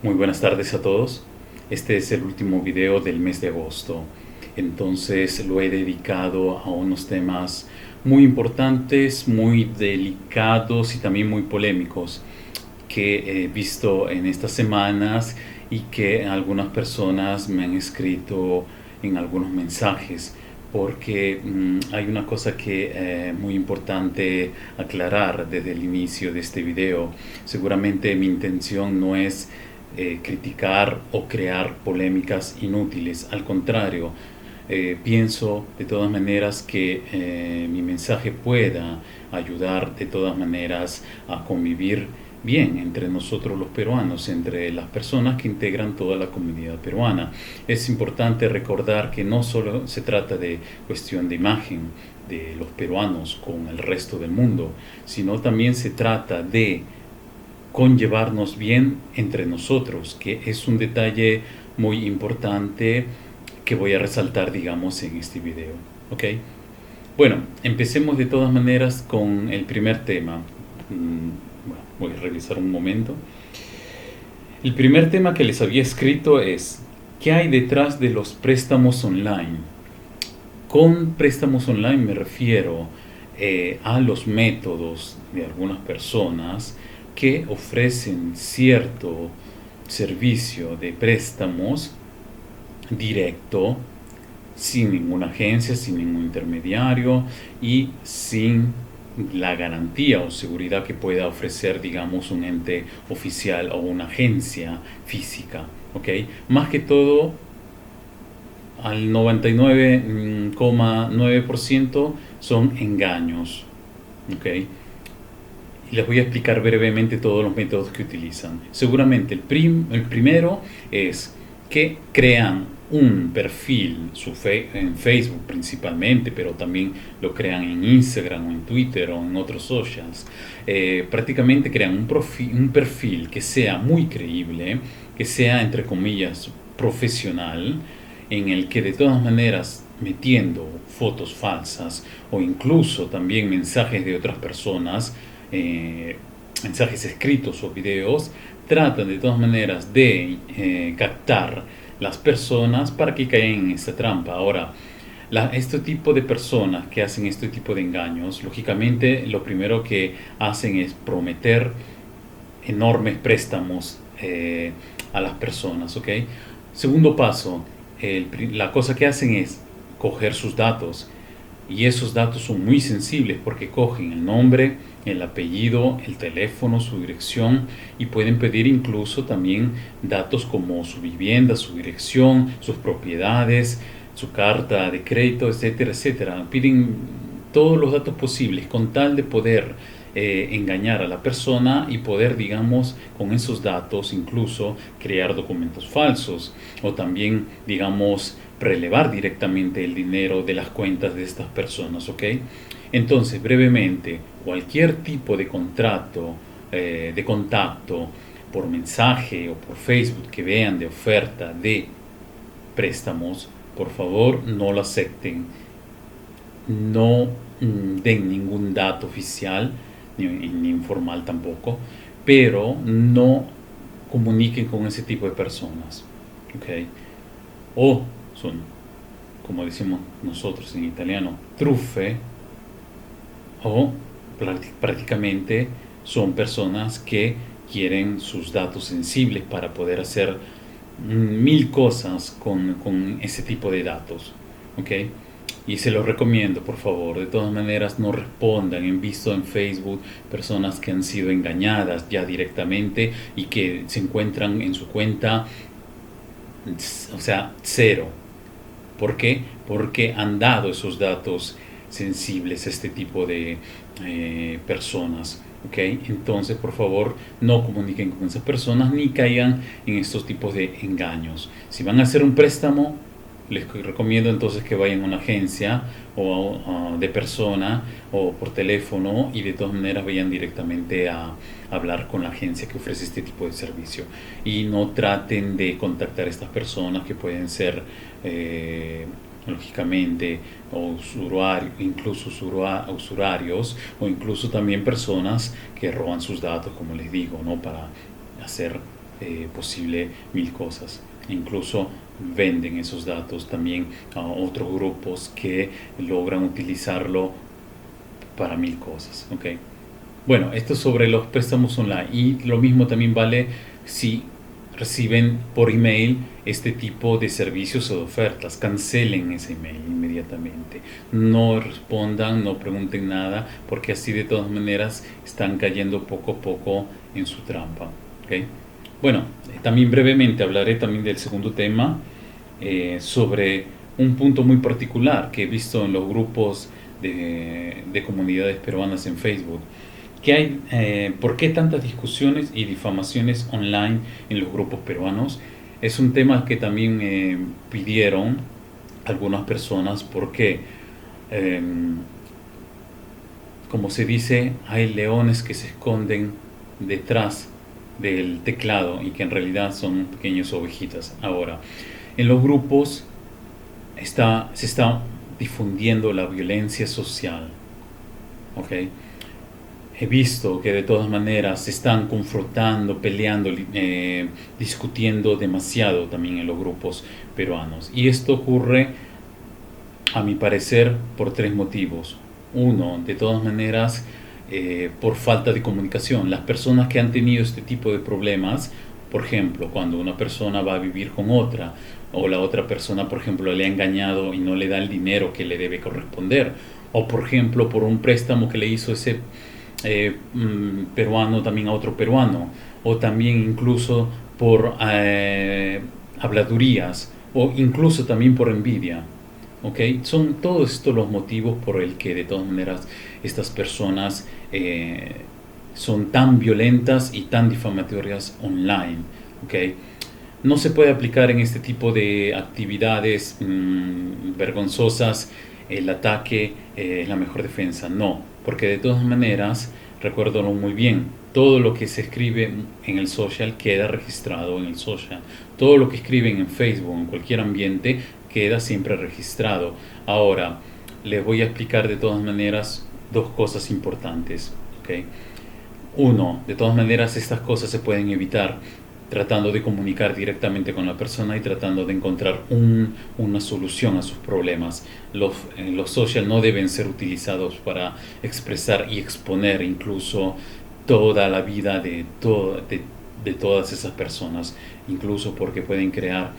Muy buenas tardes a todos. Este es el último video del mes de agosto. Entonces lo he dedicado a unos temas muy importantes, muy delicados y también muy polémicos que he visto en estas semanas y que algunas personas me han escrito en algunos mensajes porque hay una cosa que es muy importante aclarar desde el inicio de este video. Seguramente mi intención no es criticar o crear polémicas inútiles. Al contrario, pienso de todas maneras que mi mensaje pueda ayudar de todas maneras a convivir bien entre nosotros los peruanos, entre las personas que integran toda la comunidad peruana. Es importante recordar que no solo se trata de cuestión de imagen de los peruanos con el resto del mundo, sino también se trata de conllevarnos bien entre nosotros, que es un detalle muy importante que voy a resaltar, digamos, en este video. ¿Ok? Bueno, empecemos de todas maneras con el primer tema. Bueno, voy a revisar un momento. El primer tema que les había escrito es: ¿qué hay detrás de los préstamos online? Con préstamos online me refiero a los métodos de algunas personas que ofrecen cierto servicio de préstamos directo, sin ninguna agencia, sin ningún intermediario y sin la garantía o seguridad que pueda ofrecer, digamos, un ente oficial o una agencia física. ¿Ok? Más que todo, al 99,9% son engaños. ¿Ok? Y les voy a explicar brevemente todos los métodos que utilizan. Seguramente el primero es que crean un perfil en Facebook principalmente, pero también lo crean en Instagram o en Twitter o en otros socials. Prácticamente crean un perfil que sea muy creíble, que sea entre comillas profesional, en el que de todas maneras, metiendo fotos falsas o incluso también mensajes de otras personas, mensajes escritos o videos, tratan de todas maneras de captar las personas para que caigan en esta trampa. Ahora, este tipo de personas que hacen este tipo de engaños, lógicamente lo primero que hacen es prometer enormes préstamos a las personas, ¿ok? Segundo paso, la cosa que hacen es coger sus datos, y esos datos son muy sensibles porque cogen el nombre, el apellido, el teléfono, su dirección, y pueden pedir incluso también datos como su vivienda, su dirección, sus propiedades, su carta de crédito, etcétera, etcétera. Piden todos los datos posibles con tal de poder engañar a la persona y poder, digamos, con esos datos incluso crear documentos falsos o también, digamos, prelevar directamente el dinero de las cuentas de estas personas, ¿ok? Entonces, brevemente, cualquier tipo de contrato, de contacto por mensaje o por Facebook que vean de oferta de préstamos, por favor no lo acepten, no den ningún dato oficial, ni informal tampoco, pero no comuniquen con ese tipo de personas, ¿ok? O son, como decimos nosotros en italiano, truffe, o prácticamente son personas que quieren sus datos sensibles para poder hacer mil cosas con ese tipo de datos, ¿ok? Y se los recomiendo, por favor. De todas maneras, no respondan. He visto en Facebook personas que han sido engañadas ya directamente y que se encuentran en su cuenta, o sea, cero. ¿Por qué? Porque han dado esos datos sensibles a este tipo de personas. ¿Ok? Entonces, por favor, no comuniquen con esas personas ni caigan en estos tipos de engaños. Si van a hacer un préstamo, les recomiendo entonces que vayan a una agencia o de persona o por teléfono, y de todas maneras vayan directamente a hablar con la agencia que ofrece este tipo de servicio y no traten de contactar a estas personas que pueden ser lógicamente incluso usurarios, o incluso también personas que roban sus datos, como les digo, ¿no? Para hacer posible mil cosas. Incluso venden esos datos también a otros grupos que logran utilizarlo para mil cosas. ¿Ok? Bueno, esto sobre los préstamos online, y lo mismo también vale si reciben por email este tipo de servicios o de ofertas. Cancelen ese email inmediatamente. No respondan, no pregunten nada, porque así de todas maneras están cayendo poco a poco en su trampa. ¿Ok? Bueno, también brevemente hablaré también del segundo tema, sobre un punto muy particular que he visto en los grupos de comunidades peruanas en Facebook. ¿Por qué tantas discusiones y difamaciones online en los grupos peruanos? Es un tema que también pidieron algunas personas porque, eh, como se dice, hay leones que se esconden detrás del teclado y que en realidad son pequeñas ovejitas. Ahora, en los grupos se está difundiendo la violencia social. ¿Ok? He visto que de todas maneras se están confrontando, peleando, discutiendo demasiado también en los grupos peruanos. Y esto ocurre, a mi parecer, por tres motivos. Uno, de todas maneras, por falta de comunicación. Las personas que han tenido este tipo de problemas, por ejemplo, cuando una persona va a vivir con otra, o la otra persona, por ejemplo, le ha engañado y no le da el dinero que le debe corresponder, o por ejemplo, por un préstamo que le hizo ese peruano también a otro peruano, o también incluso por habladurías, o incluso también por envidia. ¿Ok? Son todos estos los motivos por el que de todas maneras estas personas son tan violentas y tan difamatorias online. ¿Ok? No se puede aplicar en este tipo de actividades vergonzosas el ataque es la mejor defensa. No, porque de todas maneras, recuérdalo muy bien, todo lo que se escribe en el social queda registrado en el social. Todo lo que escriben en Facebook, en cualquier ambiente, queda siempre registrado. Ahora, les voy a explicar de todas maneras dos cosas importantes. ¿Ok? Uno, de todas maneras estas cosas se pueden evitar tratando de comunicar directamente con la persona y tratando de encontrar una solución a sus problemas. Los social no deben ser utilizados para expresar y exponer incluso toda la vida de todas esas personas, incluso porque pueden crear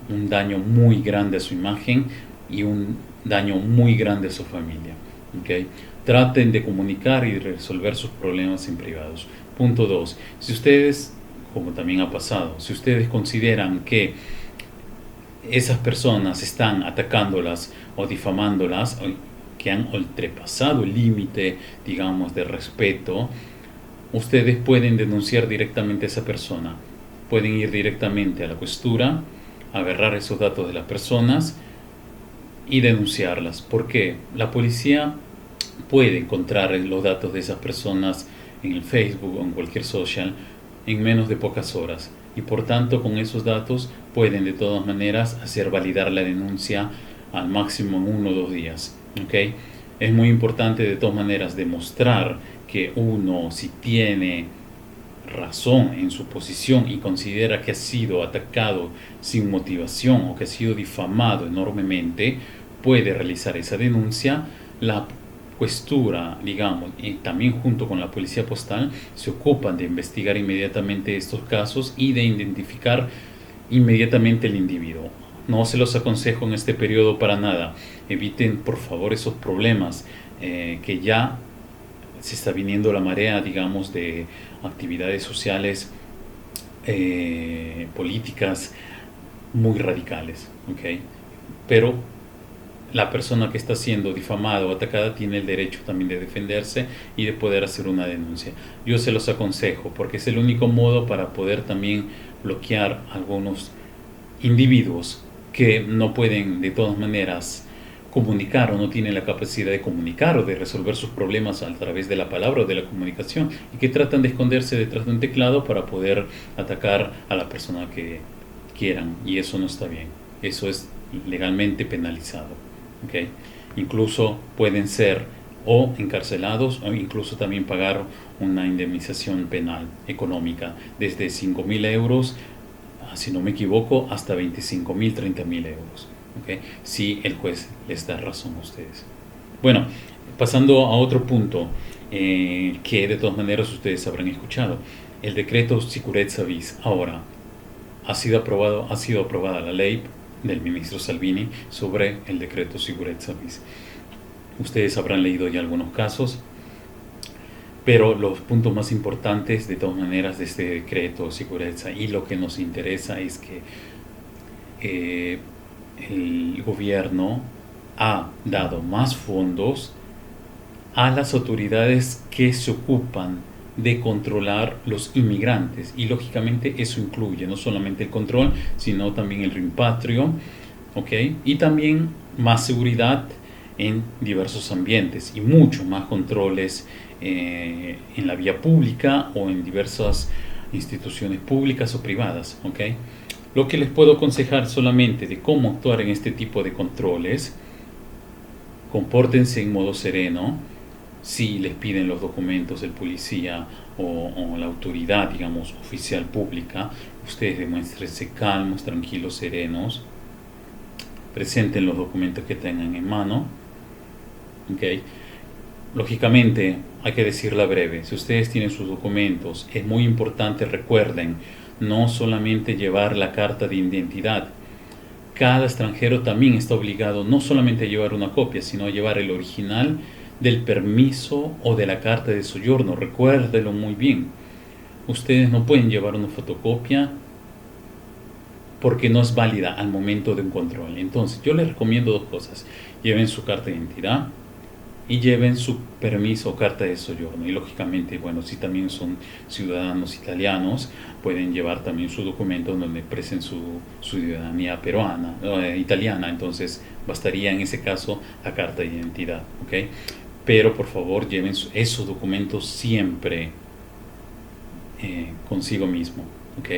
un daño muy grande a su imagen y un daño muy grande a su familia. ¿Okay? Traten de comunicar y resolver sus problemas en privados. Punto 2. Si ustedes, como también ha pasado, si ustedes consideran que esas personas están atacándolas o difamándolas, o que han ultrapasado el límite, digamos, de respeto, ustedes pueden denunciar directamente a esa persona. Pueden ir directamente a la questura, agarrar esos datos de las personas y denunciarlas. Porque la policía puede encontrar los datos de esas personas en el Facebook o en cualquier social en menos de pocas horas, y por tanto con esos datos pueden de todas maneras hacer validar la denuncia al máximo en 1 o 2 días. ¿Okay? Es muy importante de todas maneras demostrar que uno, si tiene razón en su posición y considera que ha sido atacado sin motivación o que ha sido difamado enormemente, puede realizar esa denuncia. La questura, digamos, y también junto con la policía postal, se ocupan de investigar inmediatamente estos casos y de identificar inmediatamente el individuo. No se los aconsejo en este periodo para nada. Eviten por favor esos problemas, que ya se está viniendo la marea, digamos, de actividades sociales, políticas muy radicales. ¿Okay? Pero la persona que está siendo difamada o atacada tiene el derecho también de defenderse y de poder hacer una denuncia. Yo se los aconsejo porque es el único modo para poder también bloquear a algunos individuos que no pueden de todas maneras comunicar o no tienen la capacidad de comunicar o de resolver sus problemas a través de la palabra o de la comunicación, y que tratan de esconderse detrás de un teclado para poder atacar a la persona que quieran, y eso no está bien. Eso es legalmente penalizado. ¿Okay? Incluso pueden ser o encarcelados, o incluso también pagar una indemnización penal económica desde 5.000 euros, si no me equivoco, hasta 25.000, 30.000 euros, ¿okay? Si el juez les da razón a ustedes. Bueno, pasando a otro punto, que de todas maneras ustedes habrán escuchado, el decreto Sicurezza Bis. Ahora, ha sido aprobada la ley del ministro Salvini sobre el decreto Sicurezza Bis. Ustedes habrán leído ya algunos casos, pero los puntos más importantes de todas maneras de este decreto Sicurezza, y lo que nos interesa, es que el gobierno ha dado más fondos a las autoridades que se ocupan de controlar los inmigrantes, y lógicamente eso incluye no solamente el control, sino también el reimpatrio, ¿okay? Y también más seguridad en diversos ambientes y mucho más controles en la vía pública o en diversas instituciones públicas o privadas, ¿okay? Lo que les puedo aconsejar solamente de cómo actuar en este tipo de controles: compórtense en modo sereno. Si les piden los documentos el policía o la autoridad, digamos, oficial pública, ustedes demuéstrense calmos, tranquilos, serenos, presenten los documentos que tengan en mano, ¿okay? Lógicamente hay que decirla breve. Si ustedes tienen sus documentos, es muy importante, recuerden, no solamente llevar la carta de identidad. Cada extranjero también está obligado no solamente a llevar una copia, sino a llevar el original del permiso o de la carta de soyorno. Recuérdelo muy bien. Ustedes no pueden llevar una fotocopia porque no es válida al momento de un control. Entonces yo les recomiendo dos cosas: lleven su carta de identidad y lleven su permiso o carta de soyorno. Y lógicamente, bueno, si también son ciudadanos italianos, pueden llevar también su documento donde expresen su ciudadanía peruana, italiana. Entonces bastaría en ese caso la carta de identidad, ¿ok? Pero por favor lleven esos documentos siempre consigo mismo, ¿ok?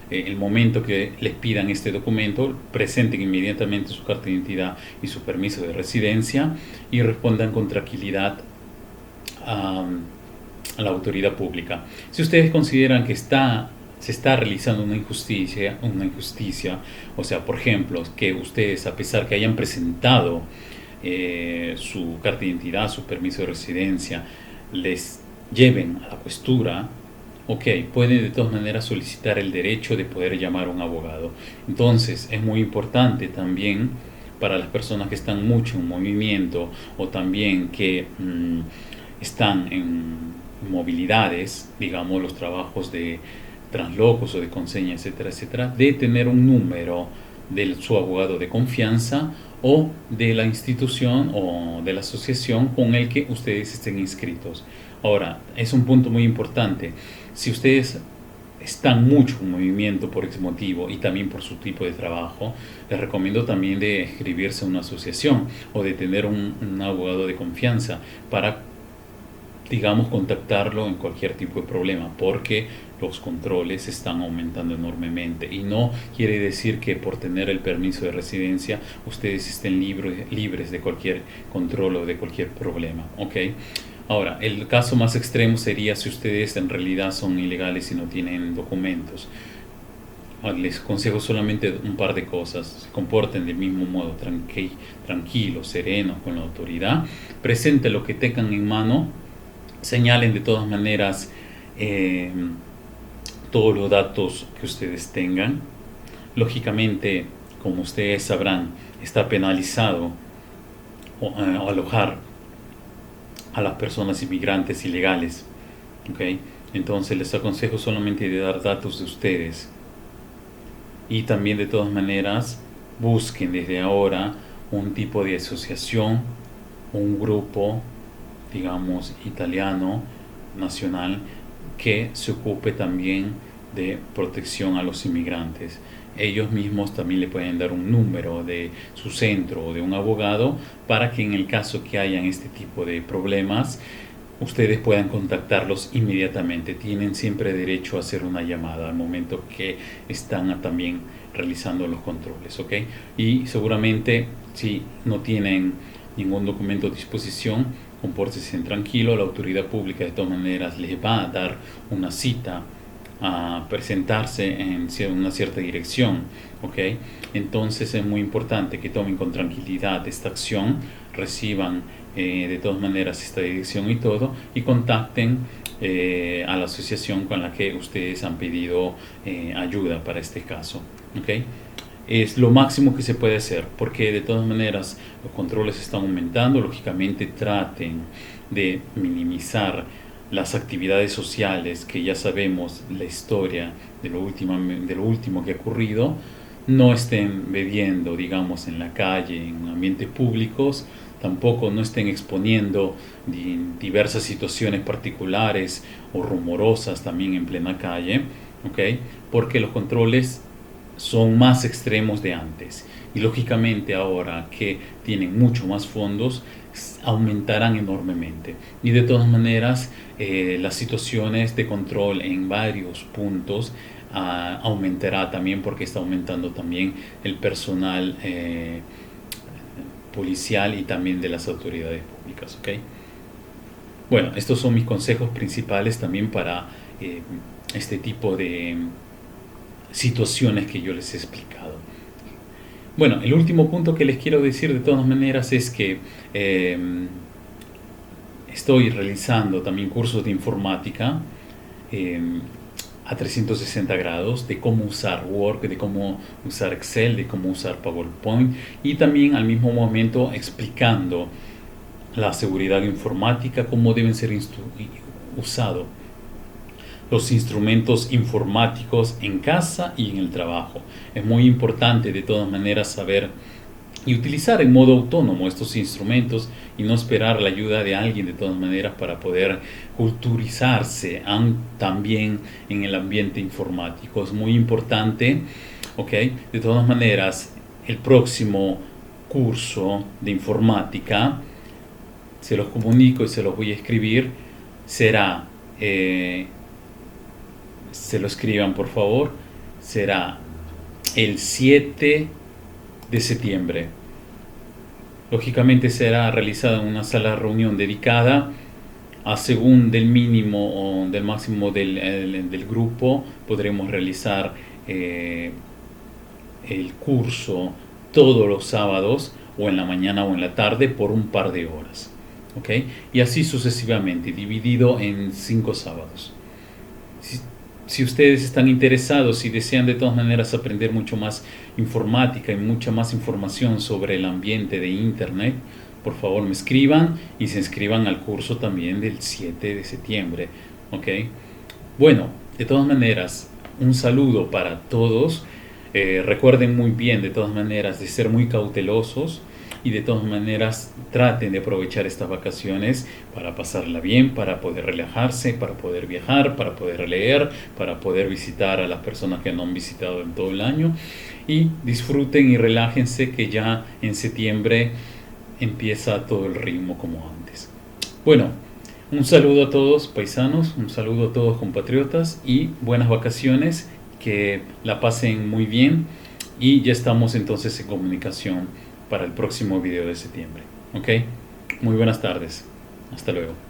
El momento que les pidan este documento, presenten inmediatamente su carta de identidad y su permiso de residencia y respondan con tranquilidad a la autoridad pública. Si ustedes consideran que se está realizando una injusticia, o sea, por ejemplo, que ustedes, a pesar que hayan presentado su carta de identidad, su permiso de residencia, les lleven a la questura, ok, pueden de todas maneras solicitar el derecho de poder llamar a un abogado. Entonces es muy importante también para las personas que están mucho en movimiento, o también que están en movilidades, digamos los trabajos de translocos o de conseña, etcétera, etcétera, de tener un número de su abogado de confianza o de la institución o de la asociación con el que ustedes estén inscritos. Ahora, es un punto muy importante. Si ustedes están mucho en movimiento por ese motivo y también por su tipo de trabajo, les recomiendo también de inscribirse a una asociación o de tener un abogado de confianza para, digamos, contactarlo en cualquier tipo de problema, porque los controles están aumentando enormemente, y no quiere decir que por tener el permiso de residencia ustedes estén libres de cualquier control o de cualquier problema, ¿ok? Ahora, el caso más extremo sería si ustedes en realidad son ilegales y no tienen documentos. Les aconsejo solamente un par de cosas: se comporten del mismo modo, tranquilos, serenos con la autoridad, presenten lo que tengan en mano, señalen de todas maneras todos los datos que ustedes tengan. Lógicamente, como ustedes sabrán, está penalizado alojar a las personas inmigrantes ilegales, ¿okay? Entonces les aconsejo solamente de dar datos de ustedes, y también de todas maneras busquen desde ahora un tipo de asociación, un grupo, digamos, italiano, nacional, que se ocupe también de protección a los inmigrantes. Ellos mismos también le pueden dar un número de su centro o de un abogado para que en el caso que hayan este tipo de problemas, ustedes puedan contactarlos inmediatamente. Tienen siempre derecho a hacer una llamada al momento que están también realizando los controles, ¿ok? Y seguramente si no tienen ningún documento a disposición, compórtese tranquilo, la autoridad pública de todas maneras les va a dar una cita a presentarse en una cierta dirección, ¿ok? Entonces es muy importante que tomen con tranquilidad esta acción, reciban de todas maneras esta dirección y todo, y contacten a la asociación con la que ustedes han pedido ayuda para este caso, ¿ok? Es lo máximo que se puede hacer, porque de todas maneras los controles están aumentando. Lógicamente traten de minimizar las actividades sociales, que ya sabemos la historia de lo último que ha ocurrido. No estén bebiendo, digamos, en la calle, en ambientes públicos. Tampoco no estén exponiendo diversas situaciones particulares o rumorosas también en plena calle, ¿ok? Porque los controles son más extremos de antes, y lógicamente ahora que tienen mucho más fondos aumentarán enormemente, y de todas maneras las situaciones de control en varios puntos aumentará también, porque está aumentando también el personal policial y también de las autoridades públicas, ¿ok? Bueno, estos son mis consejos principales también para este tipo de situaciones que yo les he explicado. Bueno, el último punto que les quiero decir de todas maneras es que estoy realizando también cursos de informática a 360 grados, de cómo usar Word, de cómo usar Excel, de cómo usar PowerPoint, y también al mismo momento explicando la seguridad informática, cómo deben ser usados los instrumentos informáticos en casa y en el trabajo. Es muy importante de todas maneras saber y utilizar en modo autónomo estos instrumentos, y no esperar la ayuda de alguien de todas maneras para poder culturizarse también en el ambiente informático. Es muy importante, ¿ok? De todas maneras, el próximo curso de informática, se los comunico y se los voy a escribir, será se lo escriban por favor, será el 7 de septiembre. Lógicamente será realizada en una sala de reunión dedicada a, según del mínimo o del máximo del grupo, podremos realizar el curso todos los sábados, o en la mañana o en la tarde, por un par de horas, ¿ok? Y así sucesivamente, dividido en 5 sábados. Si ustedes están interesados y desean de todas maneras aprender mucho más informática y mucha más información sobre el ambiente de Internet, por favor me escriban y se inscriban al curso también del 7 de septiembre. ¿Ok? Bueno, de todas maneras, un saludo para todos. Recuerden muy bien, de todas maneras, de ser muy cautelosos, y de todas maneras traten de aprovechar estas vacaciones para pasarla bien, para poder relajarse, para poder viajar, para poder leer, para poder visitar a las personas que no han visitado en todo el año, y disfruten y relájense, que ya en septiembre empieza todo el ritmo como antes. Bueno, un saludo a todos paisanos, un saludo a todos compatriotas, y buenas vacaciones, que la pasen muy bien, y ya estamos entonces en comunicación para el próximo video de septiembre. ¿Ok? Muy buenas tardes. Hasta luego.